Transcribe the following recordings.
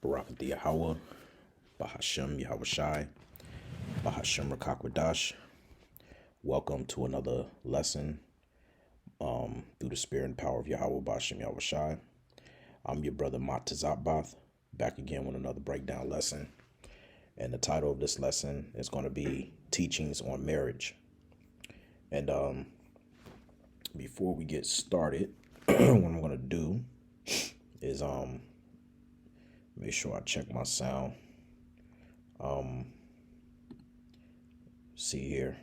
Barakath Yahweh, Bahashem Yahweh Shai, Bahashem Rakakwadash. Welcome to another lesson through the spirit and power of Yahweh, Bahashem Yahweh Shai. I'm your brother Matazatbath, back again with another breakdown lesson. And the title of this lesson is going to be Teachings on Marriage. And before we get started, what I'm going to do is make sure I check my sound. See here.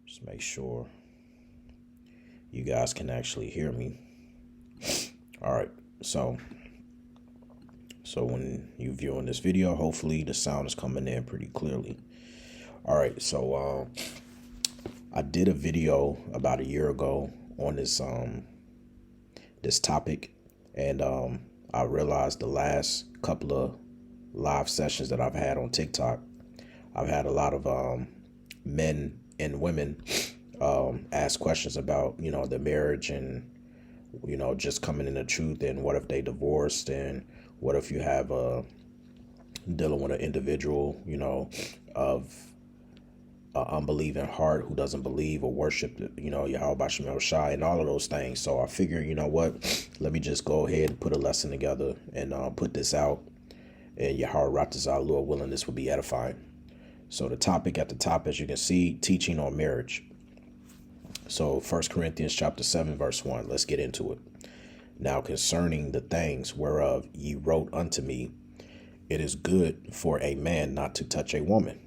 Just make sure you guys can actually hear me. All right. So when you viewing this video, hopefully the sound is coming in pretty clearly. All right. So I did a video about a year ago on this this topic, and I realized the last couple of live sessions that I've had on TikTok, I've had a lot of men and women ask questions about, the marriage and, just coming in the truth, and what if they divorced, and what if you have dealing with an individual, of unbelieving heart who doesn't believe or worship, Yahweh Bashem Shai and all of those things. So I figure, let me just go ahead and put a lesson together and put this out. And Yahweh Ratazah, Lord willing, this will be edifying. So the topic at the top, as you can see, teaching on marriage. So 1 Corinthians chapter 7, verse 1, let's get into it. Now concerning the things whereof ye wrote unto me, it is good for a man not to touch a woman.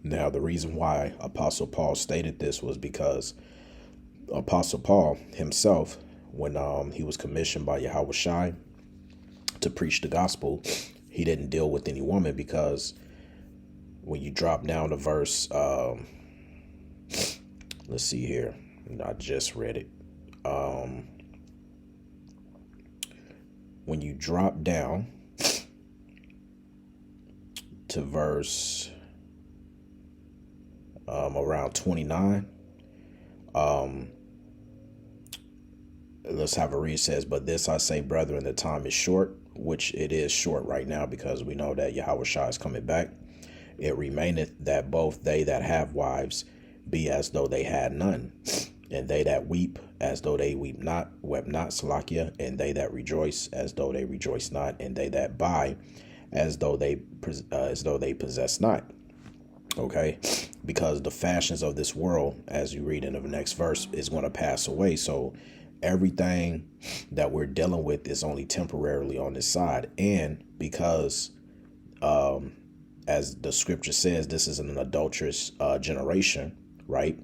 Now, the reason why Apostle Paul stated this was because Apostle Paul himself, when he was commissioned by Yahweh Shai to preach the gospel, he didn't deal with any woman, because when you drop down to verse, let's see here, I just read it. When you drop down to verse around 29, let's have a read. Says, but this I say, brethren, the time is short, which it is short right now, because we know that Yahweh Shai is coming back. It remaineth that both they that have wives be as though they had none, and they that weep as though they wept not, Salakia, and they that rejoice as though they rejoice not, and they that buy as though they possess not. Okay, because the fashions of this world, as you read in the next verse, is going to pass away. So everything that we're dealing with is only temporarily on this side. And because, as the scripture says, this is an adulterous generation, right?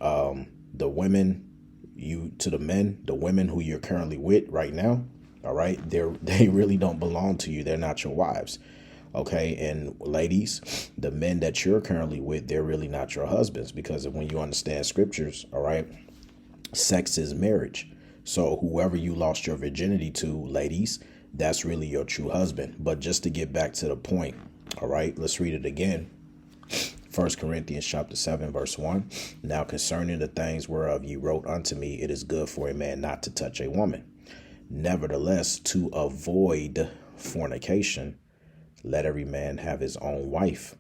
The women, the women who you're currently with right now, all right, they really don't belong to you. They're not your wives. Okay, and ladies, the men that you're currently with, they're really not your husbands, because when you understand scriptures, all right, sex is marriage. So whoever you lost your virginity to, ladies, that's really your true husband. But just to get back to the point, all right, let's read it again. 1 Corinthians chapter 7, verse 1. Now concerning the things whereof ye wrote unto me, it is good for a man not to touch a woman. Nevertheless, to avoid fornication, let every man have his own wife,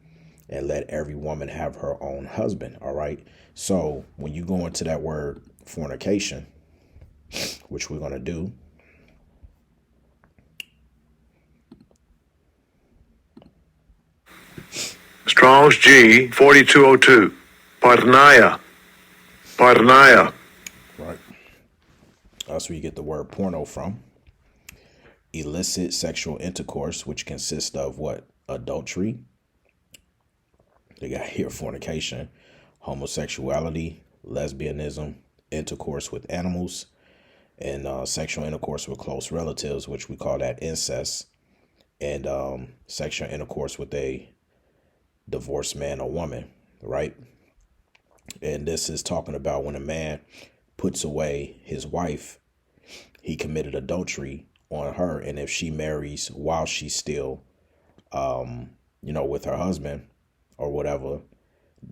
and let every woman have her own husband. All right. So when you go into that word fornication, which we're going to do, Strong's G 4202. Parnaya. Right. That's where you get the word porno from. Illicit sexual intercourse, which consists of what? Adultery. They got here fornication, homosexuality, lesbianism, intercourse with animals, and sexual intercourse with close relatives, which we call that incest, and sexual intercourse with a divorced man or woman, right? And this is talking about when a man puts away his wife, he committed adultery on her. And if she marries while she's still, with her husband or whatever,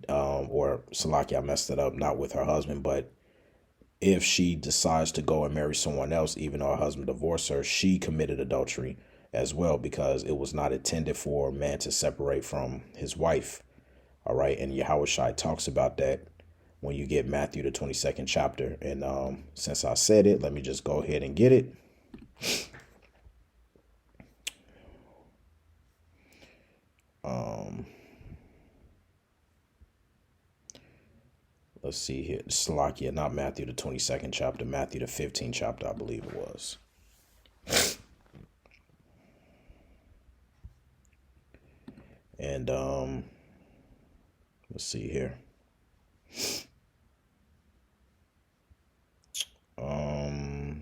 or Salaki, I messed it up, not with her husband, but if she decides to go and marry someone else, even though her husband divorced her, she committed adultery. as well, because it was not intended for a man to separate from his wife. All right. And Yahushua talks about that when you get Matthew, the 22nd chapter. And since I said it, let me just go ahead and get it. Let's see here. Salakia, not Matthew, the 22nd chapter, Matthew, the 15th chapter, I believe it was. And let's see here.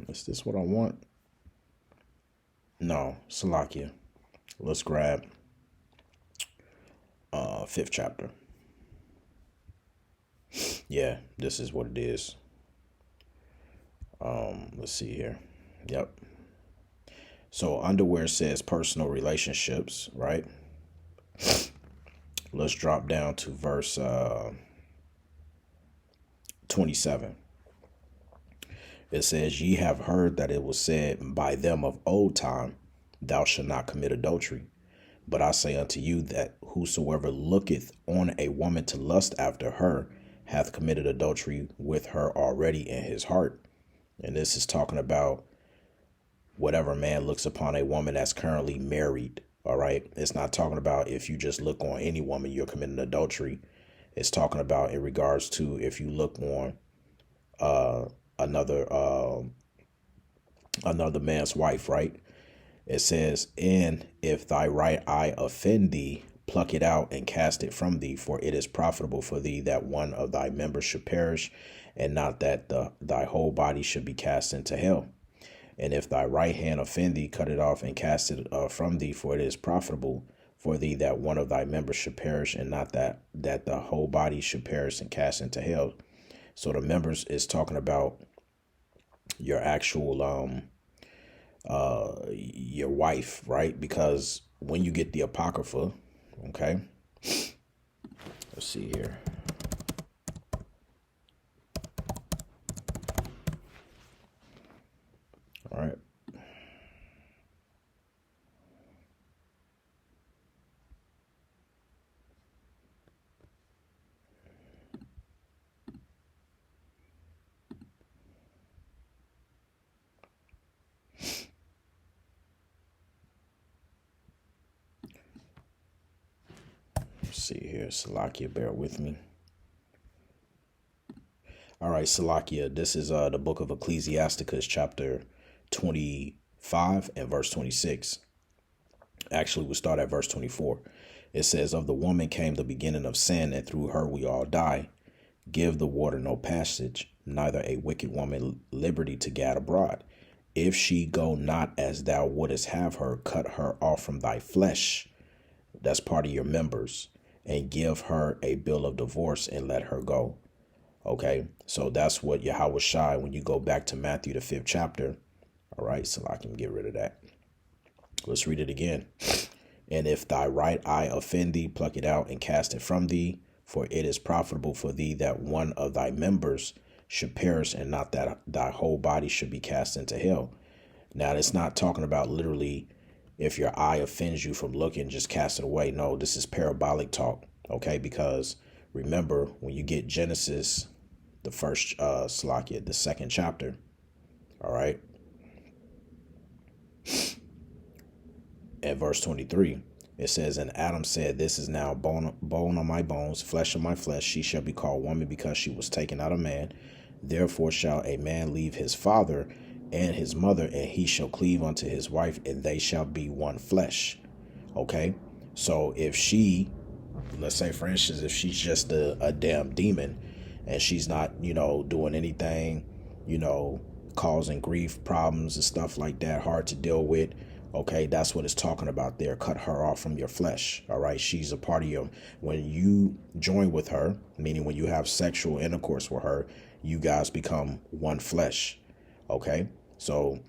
Is this what I want? No, Salakia. Let's grab 5th chapter. Yeah, this is what it is. Let's see here. Yep. So underwear says personal relationships, right? Let's drop down to verse 27. It says, ye have heard that it was said by them of old time, thou shalt not commit adultery. But I say unto you that whosoever looketh on a woman to lust after her hath committed adultery with her already in his heart. And this is talking about whatever man looks upon a woman that's currently married. All right. It's not talking about if you just look on any woman, you're committing adultery. It's talking about in regards to if you look on another man's wife, right? It says, and if thy right eye offend thee, pluck it out and cast it from thee, for it is profitable for thee that one of thy members should perish, and not that thy whole body should be cast into hell. And if thy right hand offend thee, cut it off and cast it from thee, for it is profitable for thee that one of thy members should perish, and not that the whole body should perish and cast into hell. So the members is talking about your actual your wife, right? Because when you get the Apocrypha, okay, let's see here. All right. See here, Salakia, bear with me. All right, Salakia, this is the book of Ecclesiasticus, chapter 25 and verse 26. Actually, we'll start at verse 24. It says, of the woman came the beginning of sin, and through her we all die. Give the water no passage, neither a wicked woman liberty to gad abroad. If she go not as thou wouldest have her, cut her off from thy flesh. That's part of your members. And give her a bill of divorce and let her go. Okay, so that's what Yahushua, when you go back to Matthew, the 5th chapter. All right, so I can get rid of that. Let's read it again. And if thy right eye offend thee, pluck it out and cast it from thee, for it is profitable for thee that one of thy members should perish, and not that thy whole body should be cast into hell. Now, it's not talking about literally if your eye offends you from looking, just cast it away. No, this is parabolic talk, okay? Because remember, when you get Genesis, the first Salakia, the 2nd chapter, all right? At verse 23, it says, and Adam said, this is now bone on my bones, flesh of my flesh. She shall be called woman because she was taken out of man. Therefore shall a man leave his father and his mother, and he shall cleave unto his wife, and they shall be one flesh. Okay, so if she, let's say for instance, if she's just a damn demon, and she's not, doing anything, causing grief, problems and stuff like that, hard to deal with, okay, that's what it's talking about there. Cut her off from your flesh. All right, she's a part of you. When you join with her, meaning when you have sexual intercourse with her, you guys become one flesh. Okay, so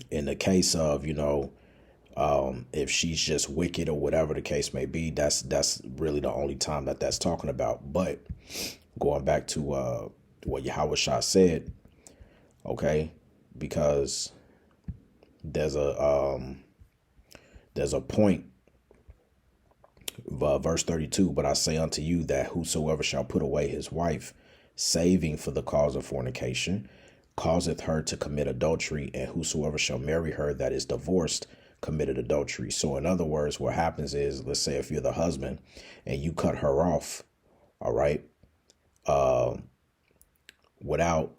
in the case of, if she's just wicked or whatever the case may be, that's really the only time that's talking about. But going back to what Yahushua said, okay, because there's a There's a point, verse 32, but I say unto you that whosoever shall put away his wife, saving for the cause of fornication, causeth her to commit adultery, and whosoever shall marry her that is divorced committed adultery. So in other words, what happens is, let's say if you're the husband and you cut her off, all right, without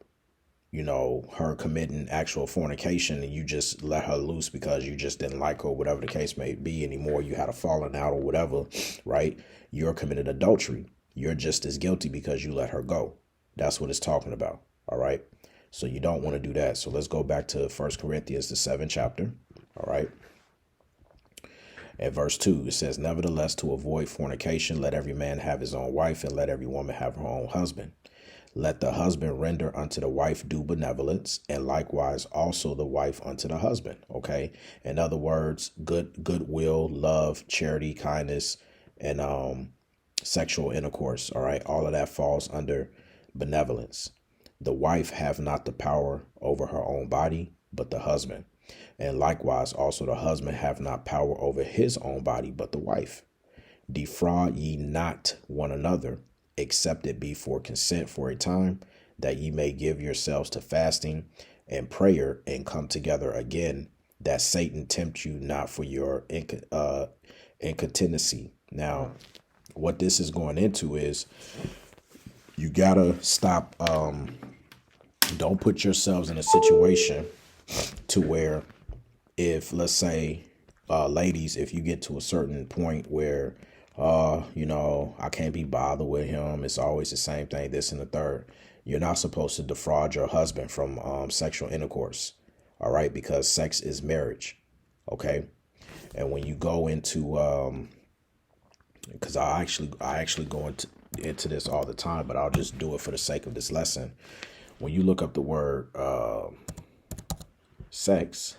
her committing actual fornication, and you just let her loose because you just didn't like her, whatever the case may be anymore, you had a falling out or whatever, right? You're committed adultery. You're just as guilty because you let her go. That's what it's talking about. All right. So you don't want to do that. So let's go back to 1 Corinthians, the 7th chapter. All right. At verse 2, it says, nevertheless, to avoid fornication, let every man have his own wife, and let every woman have her own husband. Let the husband render unto the wife due benevolence, and likewise also the wife unto the husband. Okay. In other words, goodwill, love, charity, kindness, and sexual intercourse. All right. All of that falls under benevolence. The wife have not the power over her own body, but the husband. And likewise also the husband have not power over his own body, but the wife. Defraud ye not one another, except it be for consent for a time, that ye may give yourselves to fasting and prayer, and come together again, that Satan tempt you not for your incontinency. Now, what this is going into is you gotta stop. Don't put yourselves in a situation to where, if let's say, ladies, if you get to a certain point where I can't be bothered with him, it's always the same thing, this and the third, you're not supposed to defraud your husband from sexual intercourse. All right, because sex is marriage. Okay. And when you go into because I actually go into this all the time, but I'll just do it for the sake of this lesson. When you look up the word sex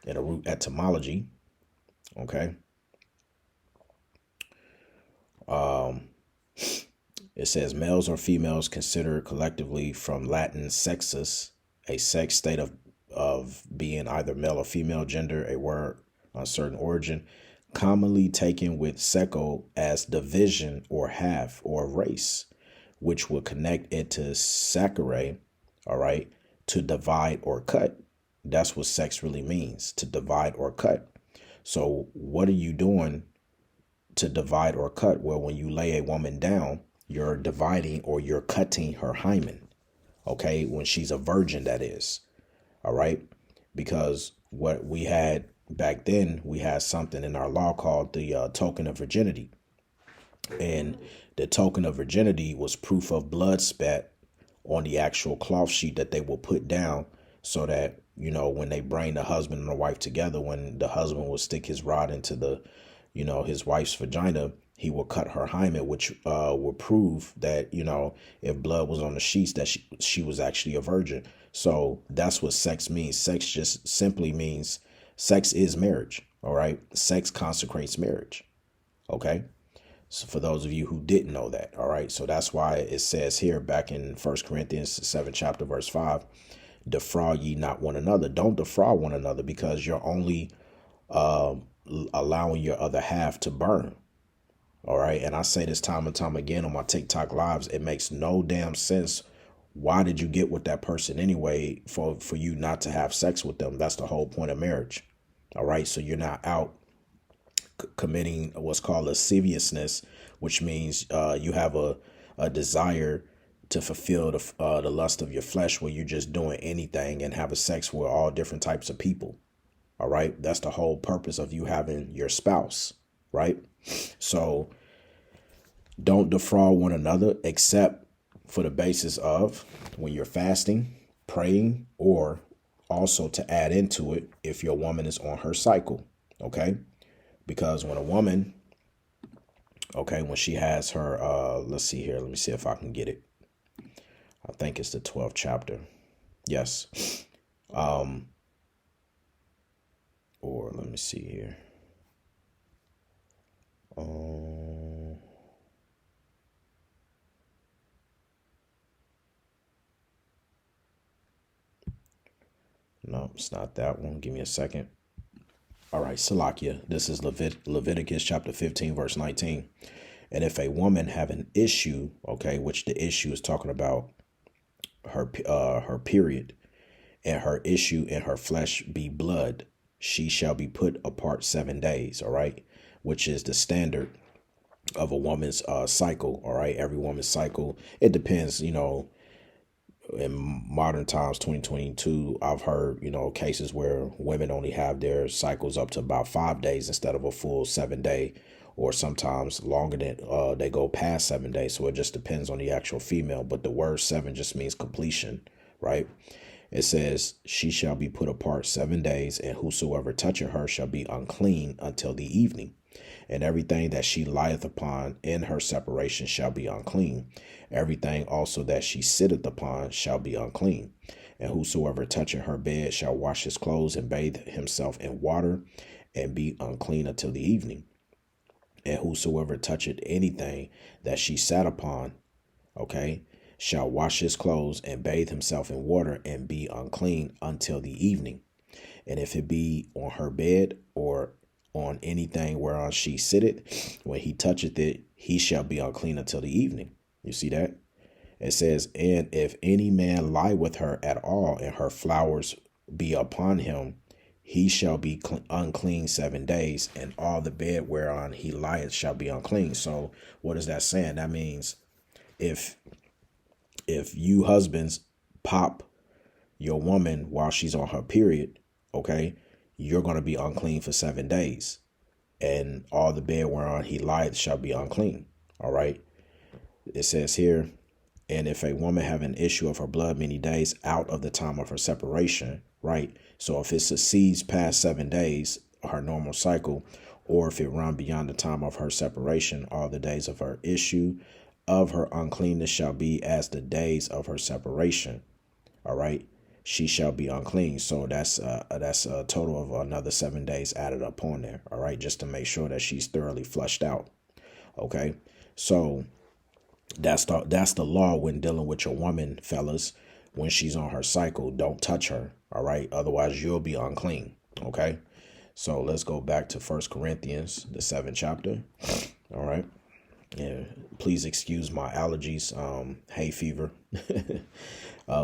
in a root etymology, okay, it says males or females considered collectively, from Latin sexus, a sex state of being either male or female gender, a word uncertain origin, commonly taken with seco as division or half or race, which will connect it to sacere, all right, to divide or cut. That's what sex really means, to divide or cut. So what are you doing to divide or cut? Well, when you lay a woman down, you're dividing or you're cutting her hymen. Okay, when she's a virgin, that is. All right, because what we had back then, we had something in our law called the token of virginity. And the token of virginity was proof of blood spat on the actual cloth sheet that they will put down, so that, when they bring the husband and the wife together, when the husband will stick his rod into the, his wife's vagina, he will cut her hymen, which will prove that, if blood was on the sheets, that she was actually a virgin. So that's what sex means. Sex just simply means sex is marriage. All right. Sex consecrates marriage. Okay. So for those of you who didn't know that. All right. So that's why it says here back in 1 Corinthians 7 chapter verse 5, defraud ye not one another. Don't defraud one another, because you're only allowing your other half to burn. All right. And I say this time and time again on my TikTok lives. It makes no damn sense. Why did you get with that person anyway for you not to have sex with them? That's the whole point of marriage. All right. So you're not out committing what's called lasciviousness, which means you have a desire to fulfill the lust of your flesh, where you're just doing anything and having sex with all different types of people. All right. That's the whole purpose of you having your spouse. Right. So don't defraud one another, except for the basis of when you're fasting, praying, or also to add into it if your woman is on her cycle. Okay. Because when a woman, okay, when she has her, let's see here. Let me see if I can get it. I think it's the 12th chapter. Yes. Or let me see here. No, it's not that one. Give me a second. All right, Salakia. This is Leviticus chapter 15, verse 19. And if a woman have an issue, okay, which the issue is talking about her period, and her issue in her flesh be blood, she shall be put apart 7 days. All right, which is the standard of a woman's cycle. All right, every woman's cycle. It depends, in modern times, 2022, I've heard, cases where women only have their cycles up to about 5 days instead of a full 7 day, or sometimes longer than they go past 7 days. So it just depends on the actual female. But the word seven just means completion, right? It says, she shall be put apart 7 days, and whosoever toucheth her shall be unclean until the evening. And everything that she lieth upon in her separation shall be unclean. Everything also that she sitteth upon shall be unclean. And whosoever toucheth her bed shall wash his clothes and bathe himself in water and be unclean until the evening. And whosoever toucheth anything that she sat upon, okay, shall wash his clothes and bathe himself in water and be unclean until the evening. And if it be on her bed or on anything whereon she sitteth, when he toucheth it, he shall be unclean until the evening. You see that? It says, and if any man lie with her at all, and her flowers be upon him, he shall be unclean 7 days, and all the bed whereon he lieth shall be unclean. So what is that saying? That means if you husbands pop your woman while she's on her period, okay, you're going to be unclean for 7 days, and all the bed whereon he lieth shall be unclean. All right. It says here, and if a woman have an issue of her blood many days out of the time of her separation, right? So if it succeeds past 7 days, her normal cycle, or if it run beyond the time of her separation, all the days of her issue of her uncleanness shall be as the days of her separation. All right. She shall be unclean. So that's a total of another 7 days added up on there. All right. Just to make sure that she's thoroughly flushed out. Okay. So that's the law when dealing with your woman, fellas. When she's on her cycle, don't touch her. All right. Otherwise, you'll be unclean. Okay. So let's go back to 1 Corinthians, the 7th chapter. All right. Yeah, please excuse my allergies, hay fever.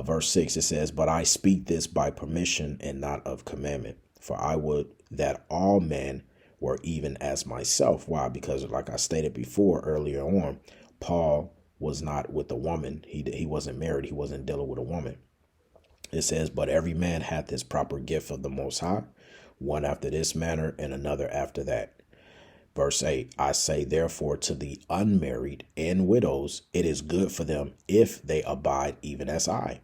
Verse 6, it says, but I speak this by permission and not of commandment, for I would that all men were even as myself. Why? Because like I stated before earlier on, Paul was not with a woman. He wasn't married. He wasn't dealing with a woman. It says, but every man hath his proper gift of the Most High, one after this manner and another after that. Verse 8, I say therefore to the unmarried and widows, it is good for them if they abide even as I.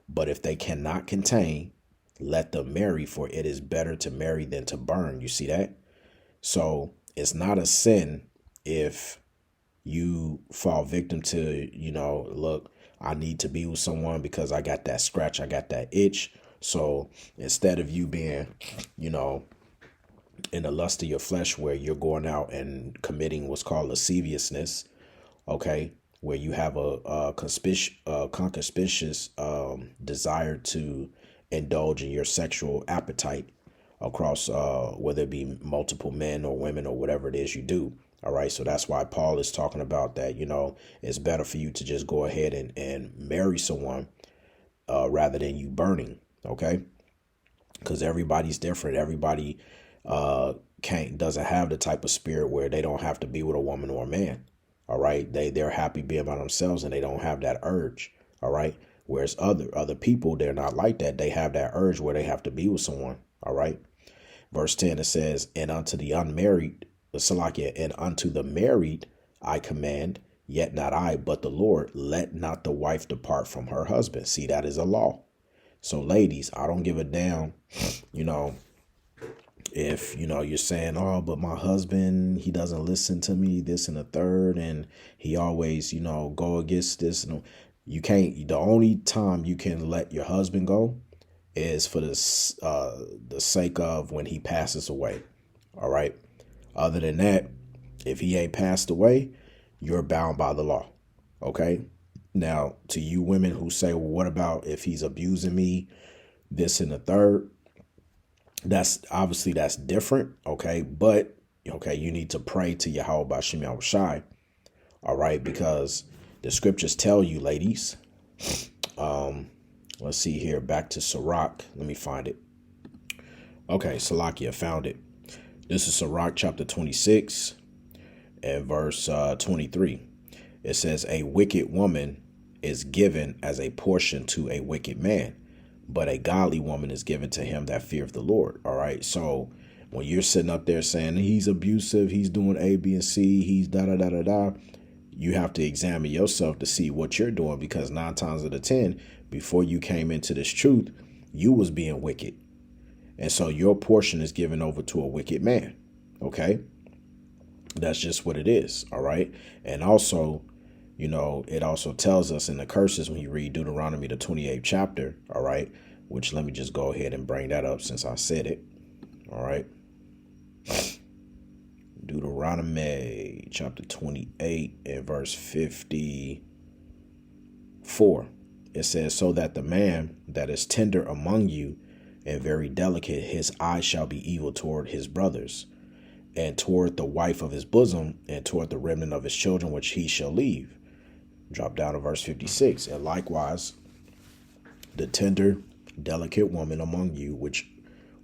But if they cannot contain, let them marry, for it is better to marry than to burn. You see that? So it's not a sin if you fall victim to, look, I need to be with someone because I got that scratch, I got that itch. So instead of you being, in the lust of your flesh, where you're going out and committing what's called lasciviousness, okay, where you have a concupiscence desire to indulge in your sexual appetite across whether it be multiple men or women or whatever it is you do. All right. So that's why Paul is talking about that, it's better for you to just go ahead and marry someone rather than you burning. OK, because everybody's different. Everybody doesn't have the type of spirit where they don't have to be with a woman or a man. All right. They're happy being by themselves and they don't have that urge. All right. Whereas other people, they're not like that. They have that urge where they have to be with someone. All right. Verse 10, it says, and unto the unmarried, Salakia, and unto the married I command, yet not I, but the Lord, let not the wife depart from her husband. See, that is a law. So ladies, I don't give a damn, if, you're saying, oh, but my husband, he doesn't listen to me, this and the third, and he always, go against this. You can't, the only time you can let your husband go is for the sake of when he passes away. All right. Other than that, if he ain't passed away, you're bound by the law. Okay. Now, to you women who say, well, what about if he's abusing me, this and the third? That's obviously that's different. Okay. But okay, you need to pray to Yahweh Bashem Yahushai. All right, because the scriptures tell you, ladies. Let's see here. Back to Sirach. Let me find it. Okay, Salakia, found it. This is Sirach chapter 26 and verse 23. It says, a wicked woman is given as a portion to a wicked man, but a godly woman is given to him that feareth the Lord. All right. So when you're sitting up there saying he's abusive, he's doing A, B, and C, he's da da da da da, you have to examine yourself to see what you're doing, because 9 times out of 10, before you came into this truth, you was being wicked. And so your portion is given over to a wicked man. Okay. That's just what it is. All right. And also, you know, it also tells us in the curses when you read Deuteronomy, the 28th chapter. All right. Which let me just go ahead and bring that up since I said it. All right. Deuteronomy chapter 28 and verse 54. It says, so that the man that is tender among you and very delicate, his eye shall be evil toward his brothers, and toward the wife of his bosom, and toward the remnant of his children, which he shall leave. Drop down to verse 56. And likewise, the tender, delicate woman among you, which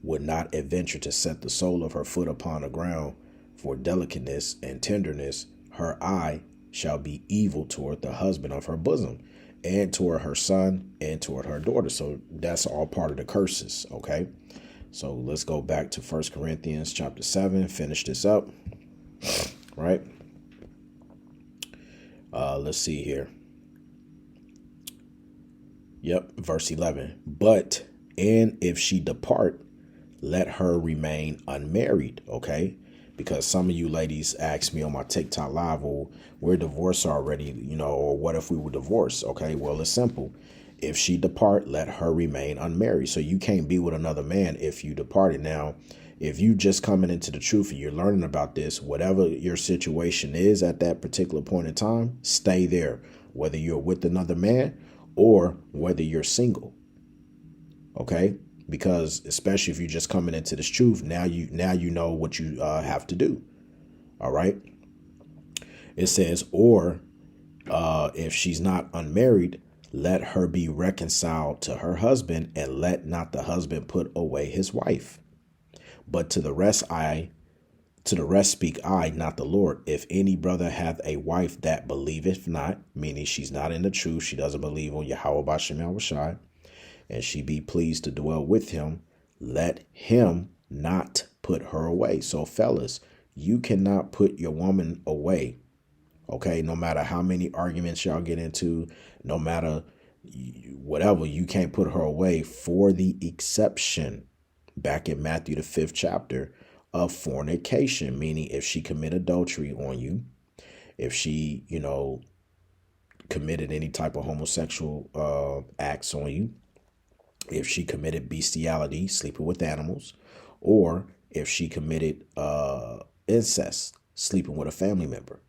would not adventure to set the sole of her foot upon the ground for delicateness and tenderness, her eye shall be evil toward the husband of her bosom, and toward her son, and toward her daughter. So that's all part of the curses. Okay. So let's go back to 1 Corinthians chapter 7, finish this up. Right. Let's see here. Yep. Verse 11. But, and if she depart, let her remain unmarried. Okay. Because some of you ladies asked me on my TikTok live, well, we're divorced already, you know, or what if we were divorced? Okay, well, it's simple. If she depart, let her remain unmarried. So you can't be with another man if you departed. Now, if you just coming into the truth and you're learning about this, whatever your situation is at that particular point in time, stay there, whether you're with another man or whether you're single. Okay. Because especially if you're just coming into this truth, now you know what you have to do. All right. It says, or if she's not unmarried, let her be reconciled to her husband, and let not the husband put away his wife. But to the rest speak I, not the Lord. If any brother hath a wife that believeth not, meaning she's not in the truth, she doesn't believe on Yahweh Bashem Yahushai, and she be pleased to dwell with him, let him not put her away. So fellas, you cannot put your woman away. Okay, no matter how many arguments y'all get into, no matter whatever, you can't put her away, for the exception back in Matthew the 5th chapter of fornication, meaning if she commit adultery on you, if she, you know, committed any type of homosexual acts on you, if she committed bestiality, sleeping with animals, or if she committed incest, sleeping with a family member.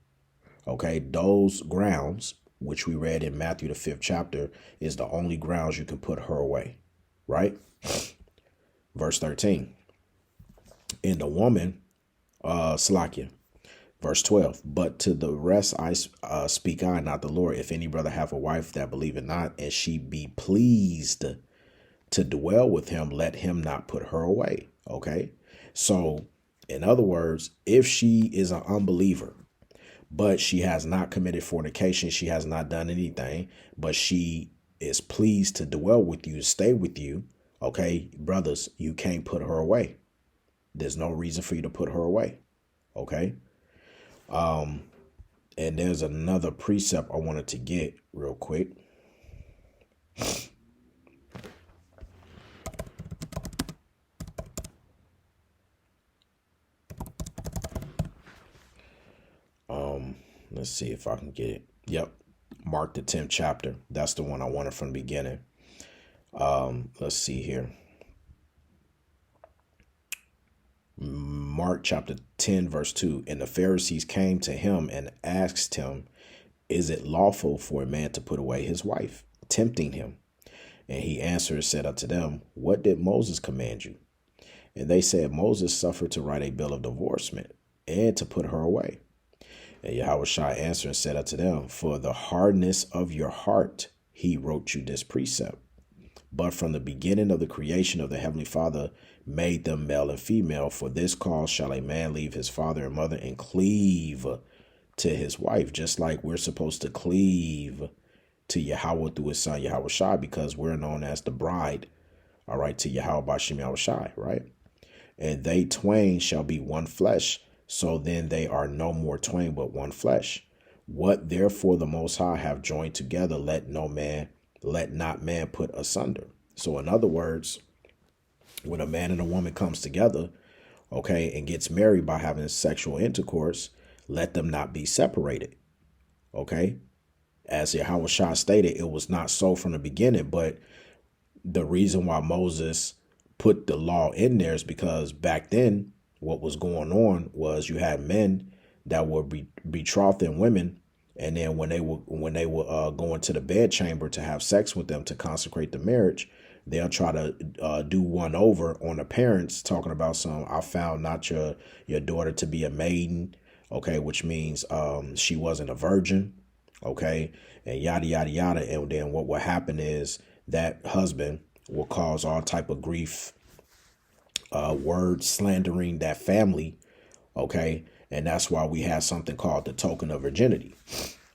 Okay, those grounds, which we read in Matthew the 5th chapter, is the only grounds you can put her away. Right? Verse 13. In the woman, Slakia. Verse 12. But to the rest I speak I, not the Lord. If any brother have a wife that believeth not, and she be pleased to dwell with him, let him not put her away. Okay. So in other words, if she is an unbeliever, but she has not committed fornication, she has not done anything, but she is pleased to dwell with you, stay with you. Okay. Brothers, you can't put her away. There's no reason for you to put her away. Okay. And there's another precept I wanted to get real quick. Let's see if I can get it. Yep. Mark the 10th chapter. That's the one I wanted from the beginning. Let's see here. Mark chapter 10, verse 2. And the Pharisees came to him and asked him, is it lawful for a man to put away his wife? Tempting him. And he answered and said unto them, what did Moses command you? And they said, Moses suffered to write a bill of divorcement and to put her away. And Yahushua answered and said unto them, for the hardness of your heart he wrote you this precept. But from the beginning of the creation of the Heavenly Father made them male and female. For this cause shall a man leave his father and mother and cleave to his wife, just like we're supposed to cleave to Yahweh through his son Yahushua, because we're known as the bride, all right, to Yahweh Bashim Yahushua, right? And they twain shall be one flesh. So then they are no more twain, but one flesh. What therefore the Most High have joined together, let not man put asunder. So in other words, when a man and a woman comes together, okay, and gets married by having sexual intercourse, let them not be separated. Okay. As Yahushua stated, it was not so from the beginning, but the reason why Moses put the law in there is because back then what was going on was you had men that were betrothing women, and then when they were going to the bedchamber to have sex with them to consecrate the marriage, they'll try to do one over on the parents, talking about I found not your daughter to be a maiden, okay, which means she wasn't a virgin, okay, and yada yada yada. And then what will happen is that husband will cause all type of grief, word slandering that family, okay, and that's why we have something called the token of virginity,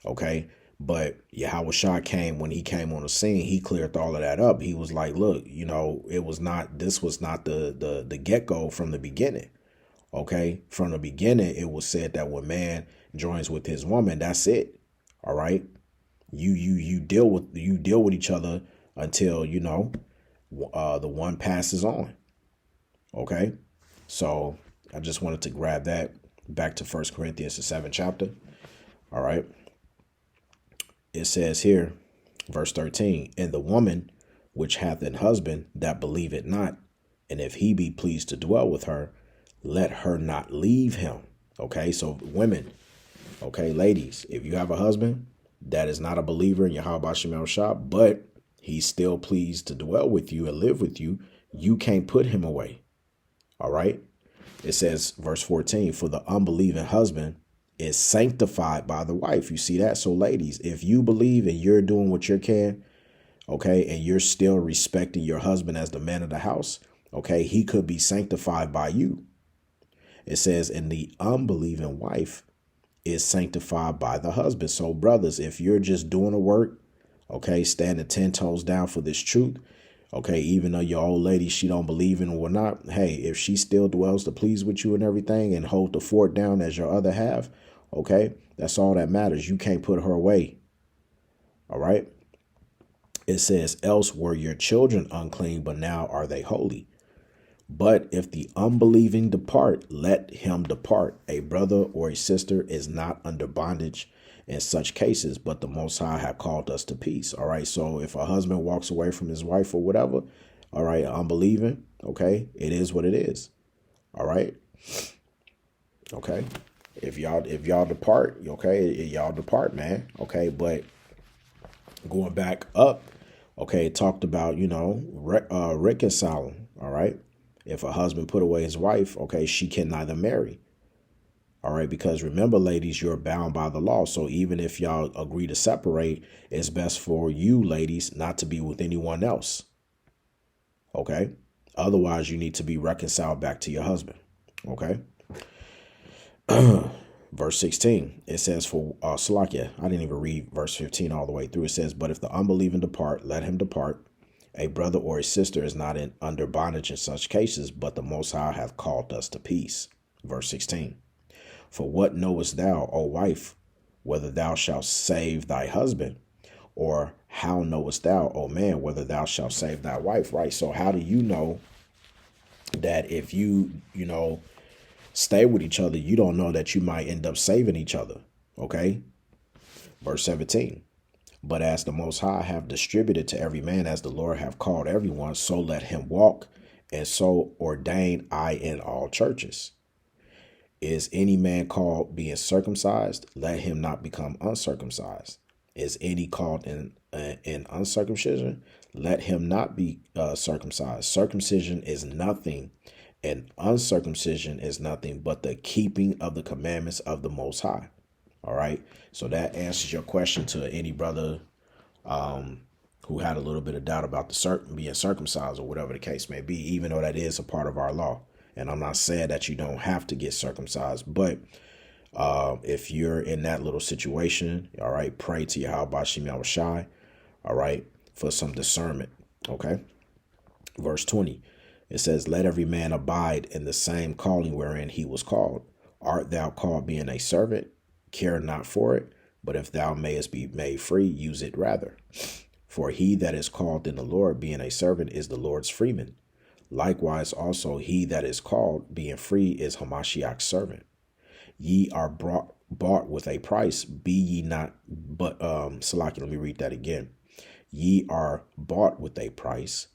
okay. But Yahushua came, when he came on the scene, he cleared all of that up. He was like, look, this was not the get-go from the beginning, okay. From the beginning, it was said that when man joins with his woman, that's it, all right. You deal with each other until the one passes on. Okay, so I just wanted to grab that back to 1 Corinthians, the 7th chapter. All right. It says here, verse 13, and the woman which hath an husband that believeth not, and if he be pleased to dwell with her, let her not leave him. Okay, so women, okay, ladies, if you have a husband that is not a believer in Yahweh Shemel Shah, but he's still pleased to dwell with you and live with you, you can't put him away. All right. It says, verse 14, for the unbelieving husband is sanctified by the wife. You see that? So ladies, if you believe and you're doing what you can, okay, and you're still respecting your husband as the man of the house, okay, he could be sanctified by you. It says, and the unbelieving wife is sanctified by the husband. So brothers, if you're just doing the work, okay, standing 10 toes down for this truth, okay, even though your old lady, she don't believe in or not, hey, if she still dwells to please with you and everything and hold the fort down as your other half, okay, that's all that matters. You can't put her away. All right. It says, else were your children unclean, but now are they holy. But if the unbelieving depart, let him depart. A brother or a sister is not under bondage in such cases, but the Most High have called us to peace. All right. So if a husband walks away from his wife or whatever, all right, unbelieving, okay, it is what it is. All right. Okay. If y'all depart, okay, y'all depart, man. Okay. But going back up, okay, it talked about, reconciling. All right. If a husband put away his wife, okay, she can neither marry. All right, because remember, ladies, you're bound by the law. So even if y'all agree to separate, it's best for you, ladies, not to be with anyone else. Okay. Otherwise, you need to be reconciled back to your husband. Okay. Verse 16, it says for Salakia, I didn't even read verse 15 all the way through. It says, but if the unbelieving depart, let him depart. A brother or a sister is not under bondage in such cases, but the Most High hath called us to peace. Verse 16. For what knowest thou, O wife, whether thou shalt save thy husband? Or how knowest thou, O man, whether thou shalt save thy wife? Right. So how do you know that if you stay with each other, you don't know that you might end up saving each other? Okay. Verse 17. But as the Most High have distributed to every man as the Lord have called everyone, so let him walk, and so ordain I in all churches. Is any man called being circumcised? Let him not become uncircumcised. Is any called in uncircumcision? Let him not be circumcised. Circumcision is nothing, And uncircumcision is nothing but the keeping of the commandments of the Most High. All right. So that answers your question to any brother who had a little bit of doubt about the being circumcised or whatever the case may be, even though that is a part of our law. And I'm not saying that you don't have to get circumcised, but if you're in that little situation, all right, pray to Yahweh Bashim Yahushai, all right, for some discernment. Okay. Verse 20, it says, let every man abide in the same calling wherein he was called. Art thou called being a servant? Care not for it, but if thou mayest be made free, use it rather. For he that is called in the Lord, being a servant, is the Lord's freeman. Likewise also he that is called, being free, is Hamashiach's servant. Ye are bought with a price, be ye not, but, Salaki, let me read that again. Ye are bought with a price,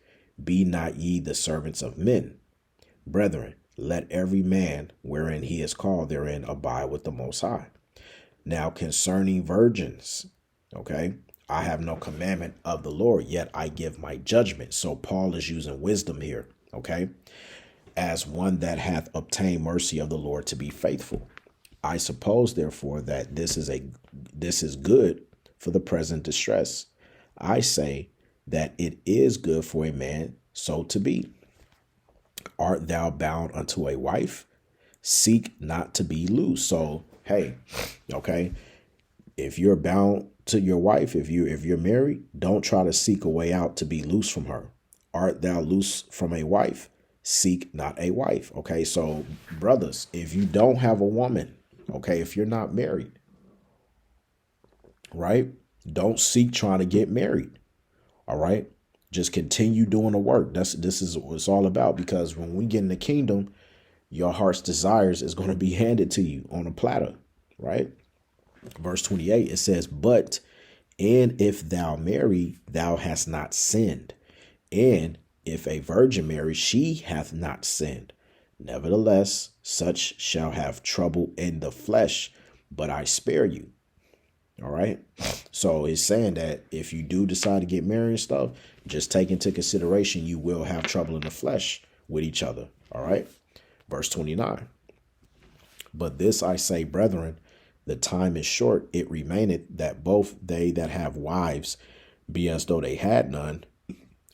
be not ye the servants of men. Brethren, let every man, wherein he is called, therein abide with the Most High. Now concerning virgins, okay, I have no commandment of the Lord, yet I give my judgment. So Paul is using wisdom here, okay, as one that hath obtained mercy of the Lord to be faithful. I suppose, therefore, that this is good for the present distress. I say that it is good for a man so to be. Art thou bound unto a wife? Seek not to be loose. So, hey, okay, if you're bound to your wife, if you're married, don't try to seek a way out to be loose from her. Art thou loose from a wife? Seek not a wife. Okay, so brothers, if you don't have a woman, okay, if you're not married, right, don't seek trying to get married. All right, just continue doing the work. This is what it's all about, because when we get in the kingdom, your heart's desires is going to be handed to you on a platter, right? Verse 28, it says, but, and if thou marry, thou hast not sinned. And if a virgin marry, she hath not sinned. Nevertheless, such shall have trouble in the flesh, but I spare you. All right. So it's saying that if you do decide to get married and stuff, just take into consideration you will have trouble in the flesh with each other. All right. Verse 29. But this I say, brethren, the time is short. It remaineth that both they that have wives be as though they had none,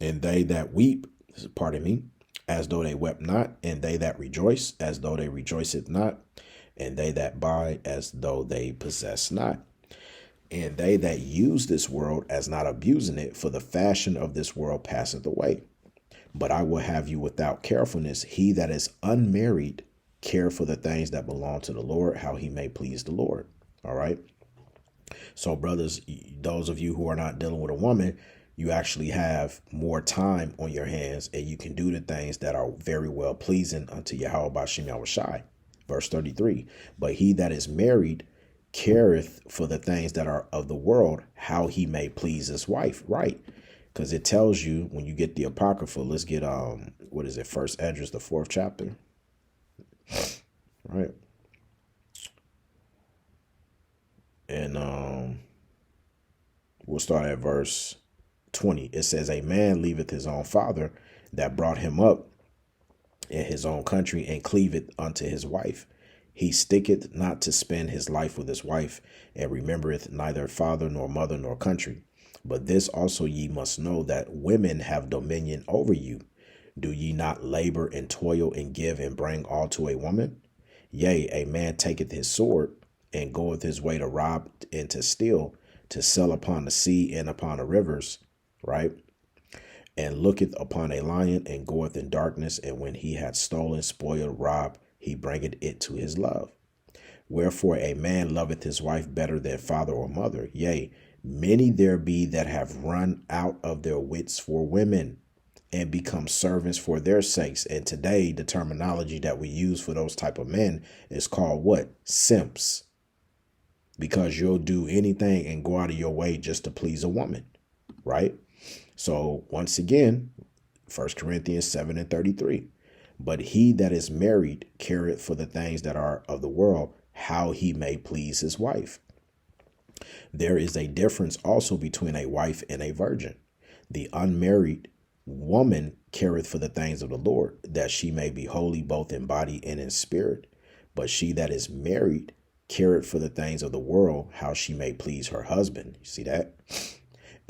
and they that weep, pardon me, as though they wept not, and they that rejoice as though they rejoiceth not, and they that buy as though they possess not. And they that use this world as not abusing it, for the fashion of this world passeth away. But I will have you without carefulness. He that is unmarried care for the things that belong to the Lord, how he may please the Lord. All right. So brothers, those of you who are not dealing with a woman, you actually have more time on your hands, and you can do the things that are very well pleasing unto Yahweh Bashim Yahushai. Verse 33. But he that is married careth for the things that are of the world, how he may please his wife. Right. Because it tells you when you get the Apocrypha, let's get, what is it? First Esdras, the 4th chapter. Right. And we'll start at verse 20. It says, a man leaveth his own father that brought him up in his own country, and cleaveth unto his wife. He sticketh not to spend his life with his wife, and remembereth neither father nor mother nor country. But this also ye must know, that women have dominion over you. Do ye not labor and toil and give and bring all to a woman? Yea, a man taketh his sword and goeth his way to rob and to steal, to sell upon the sea and upon the rivers, right? And looketh upon a lion and goeth in darkness, and when he hath stolen, spoiled, robbed, he bringeth it to his love. Wherefore a man loveth his wife better than father or mother. Yea, many there be that have run out of their wits for women, and become servants for their sakes. And today, the terminology that we use for those type of men is called what? Simps. Because you'll do anything and go out of your way just to please a woman, right? So once again, 1 Corinthians 7:33. But he that is married careth for the things that are of the world, how he may please his wife. There is a difference also between a wife and a virgin. The unmarried Woman careth for the things of the Lord, that she may be holy both in body and in spirit. But she that is married careth for the things of the world, how she may please her husband. You see that?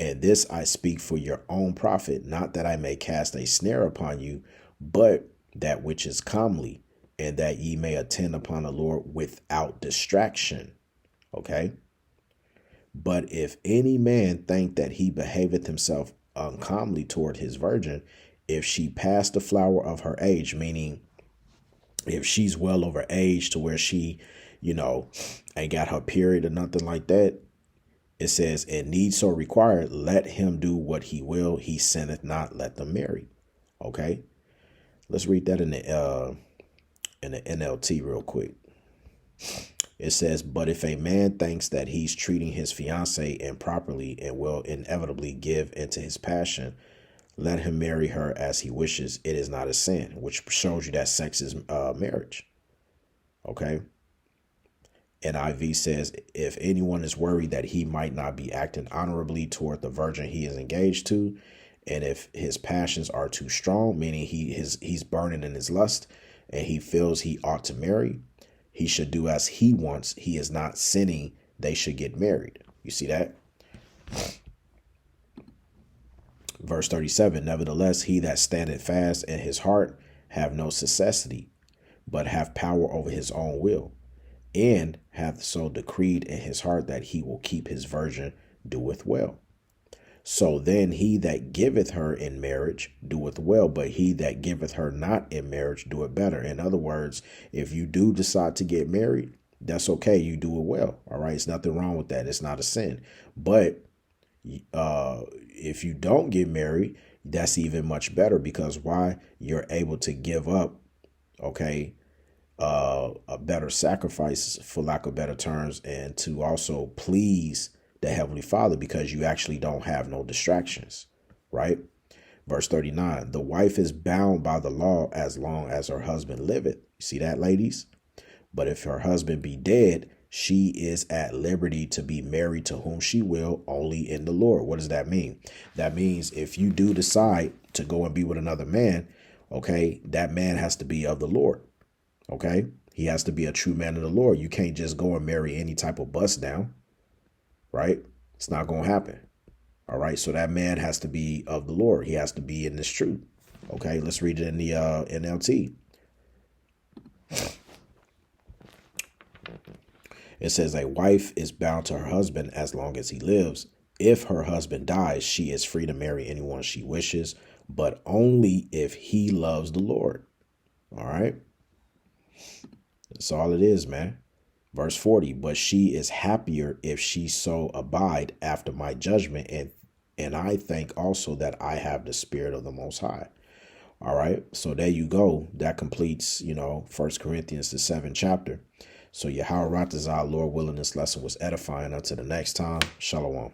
And this I speak for your own profit, not that I may cast a snare upon you, but that which is comely, and that ye may attend upon the Lord without distraction. Okay? But if any man think that he behaveth himself uncomely toward his virgin, if she pass the flower of her age, meaning if she's well over age to where she, ain't got her period or nothing like that, it says, and need so required, let him do what he will. He sinneth not, let them marry. Okay. Let's read that in the NLT real quick. It says, but if a man thinks that he's treating his fiancée improperly and will inevitably give into his passion, let him marry her as he wishes. It is not a sin, which shows you that sex is marriage. Okay. NIV says, if anyone is worried that he might not be acting honorably toward the virgin he is engaged to, and if his passions are too strong, meaning he's burning in his lust, and he feels he ought to marry, he should do as he wants. He is not sinning. They should get married. You see that? Verse 37, nevertheless, he that standeth fast in his heart have no necessity, but have power over his own will, and hath so decreed in his heart that he will keep his virgin, doeth well. So then he that giveth her in marriage doeth well, but he that giveth her not in marriage doeth better. In other words, if you do decide to get married, that's okay. You do it well. All right. It's nothing wrong with that. It's not a sin. But if you don't get married, that's even much better, because why? You're able to give up, okay, a better sacrifice, for lack of better terms, and to also please the Heavenly Father, because you actually don't have no distractions, right? Verse 39, the wife is bound by the law as long as her husband liveth. You see that, ladies? But if her husband be dead, she is at liberty to be married to whom she will, only in the Lord. What does that mean? That means if you do decide to go and be with another man, okay, that man has to be of the Lord. Okay, he has to be a true man of the Lord. You can't just go and marry any type of bust down, right? It's not going to happen. All right, so that man has to be of the Lord. He has to be in this truth. Okay, let's read it in the NLT. It says, a wife is bound to her husband as long as he lives. If her husband dies, she is free to marry anyone she wishes, but only if he loves the Lord. All right. That's all it is, man. Verse 40, but she is happier if she so abide after my judgment. And I think also that I have the Spirit of the Most High. All right. So there you go. That completes, 1 Corinthians, the 7th chapter. So Yahweh Ratazah, Lord willing, this lesson was edifying. Until the next time, Shalom.